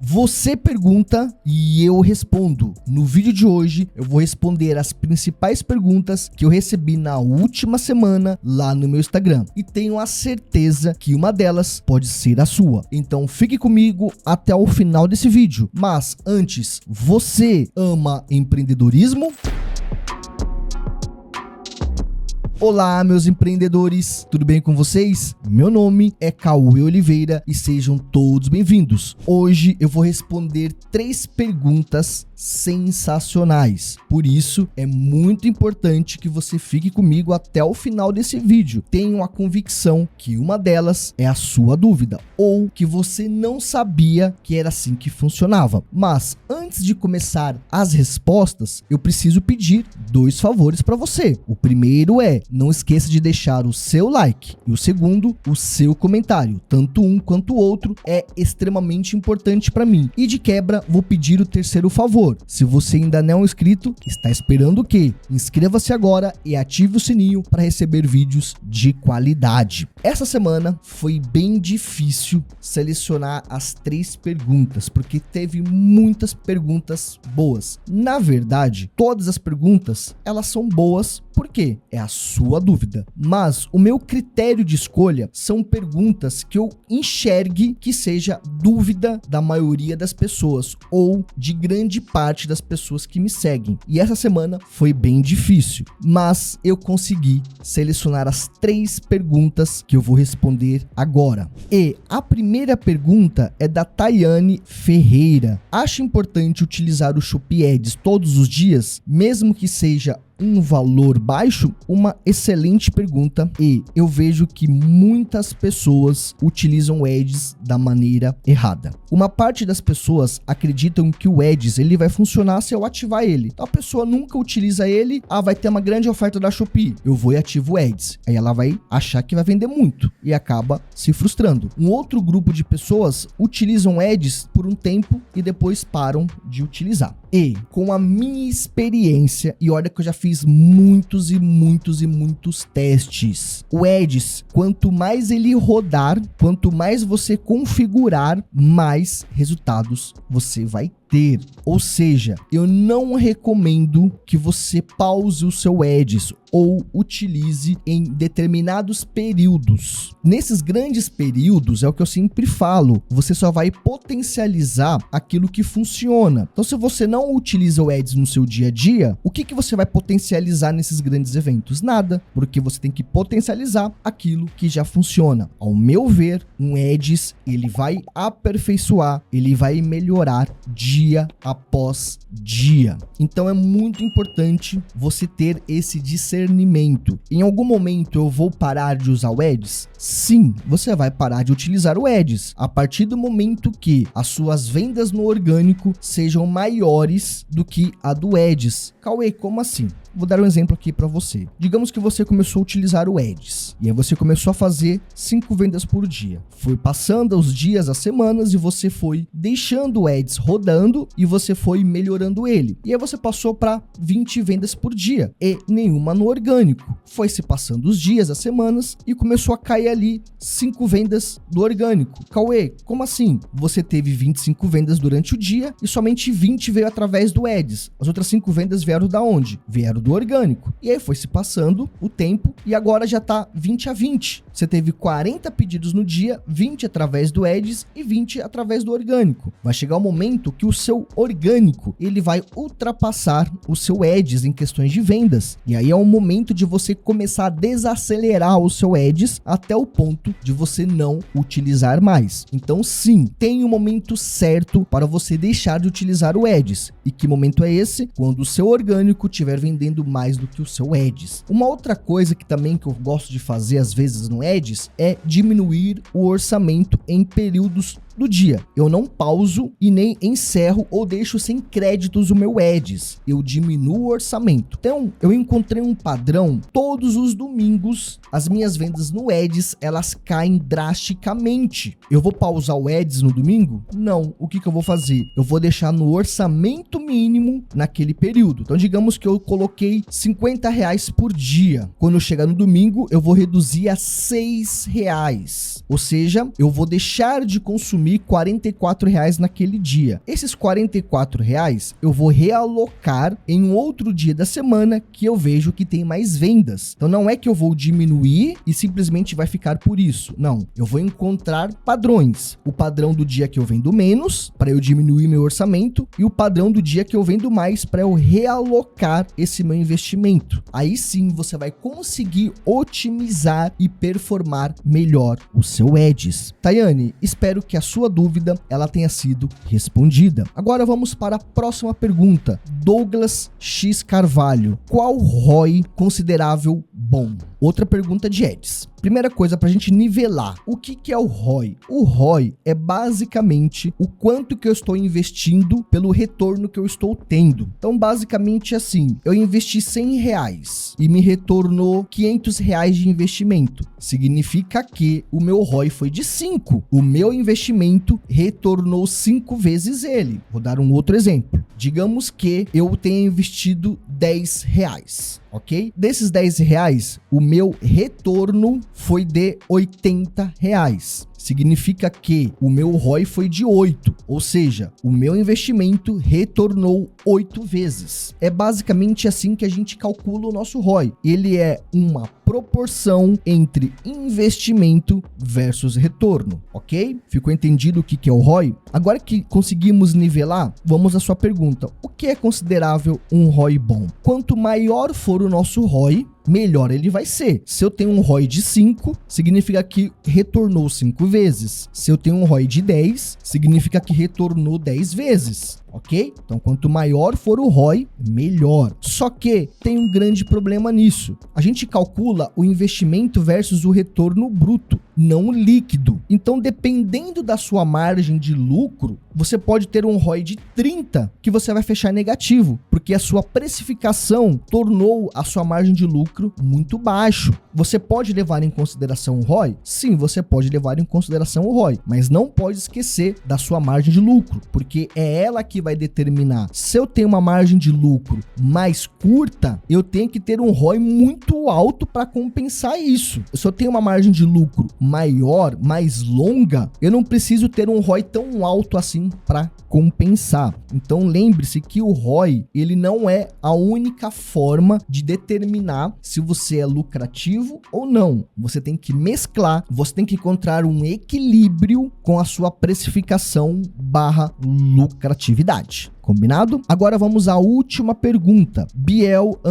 Você pergunta e eu respondo. No vídeo de hoje eu vou responder as principais perguntas que eu recebi na última semana lá no meu Instagram. E tenho a certeza que uma delas pode ser a sua. Então fique comigo até o final desse vídeo. Mas antes, você ama empreendedorismo? Olá, meus empreendedores, tudo bem com vocês? Meu nome é Cauê Oliveira e sejam todos bem-vindos. Hoje eu vou responder 3 perguntas sensacionais. Por isso, é muito importante que você fique comigo até o final desse vídeo. Tenho a convicção que uma delas é a sua dúvida ou que você não sabia que era assim que funcionava. Mas antes de começar as respostas, eu preciso pedir 2 favores para você. O primeiro é: não esqueça de deixar o seu like e o segundo, o seu comentário. Tanto um quanto o outro é extremamente importante para mim. E de quebra, vou pedir o terceiro favor. Se você ainda não é inscrito, está esperando o quê? Inscreva-se agora e ative o sininho para receber vídeos de qualidade. Essa semana foi bem difícil selecionar as 3 perguntas, porque teve muitas perguntas boas. Na verdade, todas as perguntas, elas são boas porque é a sua dúvida. Mas o meu critério de escolha são perguntas que eu enxergue que seja dúvida da maioria das pessoas ou de grande parte das pessoas que me seguem. E essa semana foi bem difícil, mas eu consegui selecionar as 3 perguntas que eu vou responder agora. E a primeira pergunta é da Tayane Ferreira. Acha importante utilizar o Shopee Ads todos os dias, mesmo que seja um valor baixo? Uma excelente pergunta, e eu vejo que muitas pessoas utilizam o Ads da maneira errada. Uma parte das pessoas acreditam que o Ads ele vai funcionar se eu ativar ele. Então a pessoa nunca utiliza ele, vai ter uma grande oferta da Shopee, eu vou e ativo o Ads. Aí ela vai achar que vai vender muito e acaba se frustrando. Um outro grupo de pessoas utilizam Ads por um tempo e depois param de utilizar. E com a minha experiência, e olha que eu já fiz muitos testes, o Ads, quanto mais ele rodar, quanto mais você configurar, mais resultados você vai ter. Ou seja, eu não recomendo que você pause o seu Ads ou utilize em determinados períodos. Nesses grandes períodos, é o que eu sempre falo, você só vai potencializar aquilo que funciona. Então, se você não utiliza o Ads no seu dia a dia, o que você vai potencializar nesses grandes eventos? Nada, porque você tem que potencializar aquilo que já funciona. Ao meu ver, um Ads, ele vai aperfeiçoar, ele vai melhorar dia após dia. Então é muito importante você ter esse discernimento. Em algum momento eu vou parar de usar o Ads? Sim, você vai parar de utilizar o Ads a partir do momento que as suas vendas no orgânico sejam maiores do que a do Ads. Cauê, como assim? Vou dar um exemplo aqui para você. Digamos que você começou a utilizar o Ads e aí você começou a fazer 5 vendas por dia. Foi passando os dias, as semanas, e você foi deixando o Ads rodando e você foi melhorando ele. E aí você passou para 20 vendas por dia e nenhuma no orgânico. Foi se passando os dias, as semanas, e começou a cair ali 5 vendas do orgânico. Cauê, como assim? Você teve 25 vendas durante o dia e somente 20 veio através do Ads. As outras 5 vendas vieram da onde? Vieram do orgânico. E aí foi se passando o tempo e agora já tá 20 a 20. Você teve 40 pedidos no dia, 20 através do Ads e 20 através do orgânico. Vai chegar um momento que o seu orgânico, ele vai ultrapassar o seu Ads em questões de vendas. E aí é o momento de você começar a desacelerar o seu Ads até o ponto de você não utilizar mais. Então sim, tem um momento certo para você deixar de utilizar o Ads. E que momento é esse? Quando o seu orgânico estiver vendendo mais do que o seu Ads. Uma outra coisa que também que eu gosto de fazer às vezes no Ads é diminuir o orçamento em períodos do dia. Eu não pauso e nem encerro ou deixo sem créditos o meu Ads. Eu diminuo o orçamento. Então, eu encontrei um padrão. Todos os domingos, as minhas vendas no Ads, elas caem drasticamente. Eu vou pausar o Ads no domingo? Não. O que eu vou fazer? Eu vou deixar no orçamento mínimo naquele período. Então, digamos que eu coloquei R$50 por dia. Quando chegar no domingo, eu vou reduzir a R$6. Ou seja, eu vou deixar de consumir consumir R$44 naquele dia. Esses R$44 eu vou realocar em um outro dia da semana que eu vejo que tem mais vendas. Então não é que eu vou diminuir e simplesmente vai ficar por isso. Não, eu vou encontrar padrões. O padrão do dia que eu vendo menos, para eu diminuir meu orçamento, e o padrão do dia que eu vendo mais, para eu realocar esse meu investimento. Aí sim você vai conseguir otimizar e performar melhor o seu Ads. Tayane, espero que a sua dúvida ela tenha sido respondida. Agora vamos para a próxima pergunta. Douglas X Carvalho. Qual ROI considerável bom? Outra pergunta de Ads. Primeira coisa para a gente nivelar. O que é o ROI? O ROI é basicamente o quanto que eu estou investindo pelo retorno que eu estou tendo. Então, basicamente assim, eu investi R$100 e me retornou R$500 de investimento. Significa que o meu ROI foi de 5. O meu investimento retornou 5 vezes ele. Vou dar um outro exemplo. Digamos que eu tenha investido R$10. Ok? Desses R$10, o meu retorno foi de R$80. Significa que o meu ROI foi de 8, ou seja, o meu investimento retornou 8 vezes. É basicamente assim que a gente calcula o nosso ROI. Ele é uma proporção entre investimento versus retorno, ok? Ficou entendido o que é o ROI? Agora que conseguimos nivelar, vamos à sua pergunta. O que é considerável um ROI bom? Quanto maior for o nosso ROI, melhor ele vai ser. Se eu tenho um ROI de 5, significa que retornou 5 vezes. Se eu tenho um ROI de 10, significa que retornou 10 vezes. Ok? Então, quanto maior for o ROI, melhor. Só que tem um grande problema nisso. A gente calcula o investimento versus o retorno bruto, não líquido. Então, dependendo da sua margem de lucro, você pode ter um ROI de 30 que você vai fechar negativo, porque a sua precificação tornou a sua margem de lucro muito baixo. Você pode levar em consideração o ROI? Sim, você pode levar em consideração o ROI, mas não pode esquecer da sua margem de lucro, porque é ela que vai determinar. Se eu tenho uma margem de lucro mais curta, eu tenho que ter um ROI muito alto para compensar isso. Se eu tenho uma margem de lucro maior, mais longa, eu não preciso ter um ROI tão alto assim para compensar. Então lembre-se que o ROI, ele não é a única forma de determinar se você é lucrativo ou não. Você tem que mesclar, você tem que encontrar um equilíbrio com a sua precificação barra lucratividade. Combinado? Agora vamos à última pergunta. Biel_Mouro.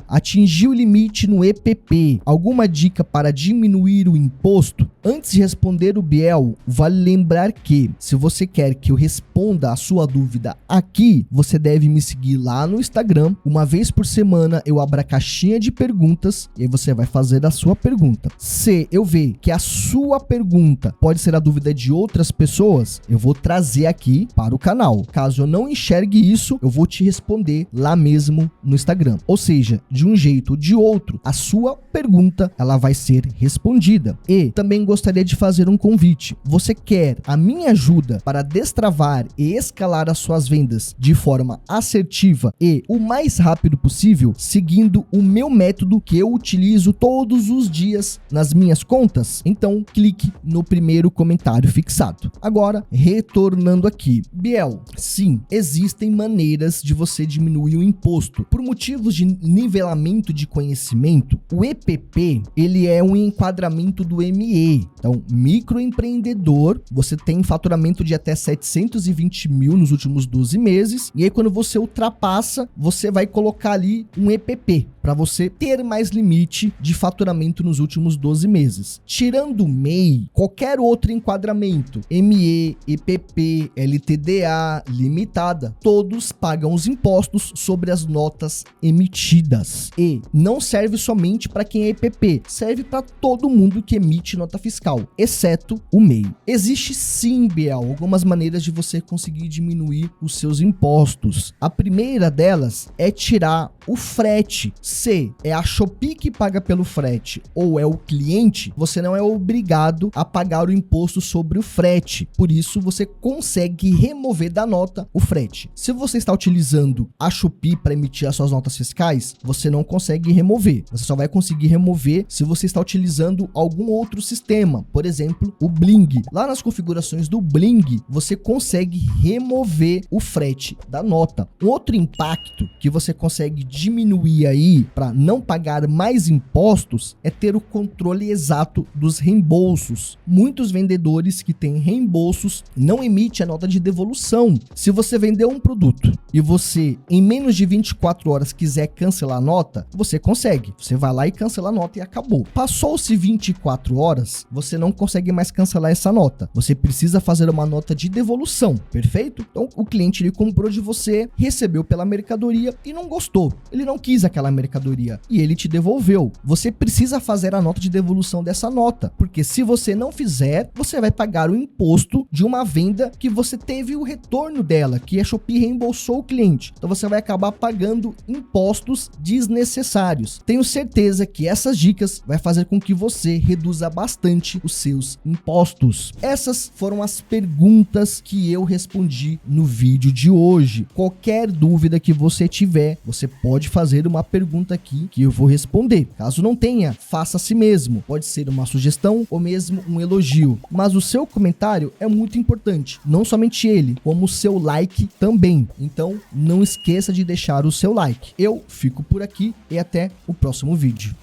Atingiu o limite no EPP. Alguma dica para diminuir o imposto? Antes de responder o Biel, vale lembrar que, se você quer que eu responda a sua dúvida aqui, você deve me seguir lá no Instagram. Uma vez por semana eu abro a caixinha de perguntas e aí você vai fazer a sua pergunta. Se eu ver que a sua pergunta pode ser a dúvida de outras pessoas, eu vou trazer aqui para o canal. Caso eu não enxergue isso, eu vou te responder lá mesmo no Instagram. Ou seja, de um jeito ou de outro, a sua pergunta ela vai ser respondida. E também gostaria de fazer um convite. Você quer a minha ajuda para destravar e escalar as suas vendas de forma assertiva e o mais rápido possível, seguindo o meu método que eu utilizo todos os dias nas minhas contas? Então, clique no primeiro comentário fixado. Agora, retornando aqui. Biel, sim, existem maneiras de você diminuir o imposto. Por motivos de nivelamento de conhecimento, o EPP, ele é um enquadramento do ME. Então, microempreendedor, você tem faturamento de até 720 mil nos últimos 12 meses. E aí, quando você ultrapassa, você vai colocar ali um EPP, para você ter mais limite de faturamento nos últimos 12 meses. Tirando o MEI, qualquer outro enquadramento, ME, EPP, LTDA, limitada, todos pagam os impostos sobre as notas emitidas. E não serve somente para quem é EPP, serve para todo mundo que emite nota fiscal, exceto o MEI. Existe sim, Biel, algumas maneiras de você conseguir diminuir os seus impostos. A primeira delas é tirar o frete. Se é a Shopee que paga pelo frete ou é o cliente, você não é obrigado a pagar o imposto sobre o frete. Por isso, você consegue remover da da nota o frete. Se você está utilizando a Shopee para emitir as suas notas fiscais, você não consegue remover. Você só vai conseguir remover se você está utilizando algum outro sistema, por exemplo, o Bling. Lá nas configurações do Bling, você consegue remover o frete da nota. Um outro impacto que você consegue diminuir aí para não pagar mais impostos é ter o controle exato dos reembolsos. Muitos vendedores que têm reembolsos não emitem a nota de devolução. Se você vendeu um produto e você em menos de 24 horas quiser cancelar a nota, você consegue. Você vai lá e cancela a nota e acabou. Passou-se 24 horas, você não consegue mais cancelar essa nota. Você precisa fazer uma nota de devolução, perfeito? Então o cliente ele comprou de você, recebeu pela mercadoria e não gostou. Ele não quis aquela mercadoria e ele te devolveu. Você precisa fazer a nota de devolução dessa nota, porque se você não fizer, você vai pagar o imposto de uma venda que você teve o retorno dela, que a Shopee reembolsou o cliente. Então você vai acabar pagando impostos desnecessários. Tenho certeza que essas dicas vai fazer com que você reduza bastante os seus impostos. Essas foram as perguntas que eu respondi no vídeo de hoje. Qualquer dúvida que você tiver, você pode fazer uma pergunta aqui que eu vou responder. Caso não tenha, faça a si mesmo. Pode ser uma sugestão ou mesmo um elogio. Mas o seu comentário é muito importante. Não somente ele, como o seu like também. Então, não esqueça de deixar o seu like. Eu fico por aqui e até o próximo vídeo.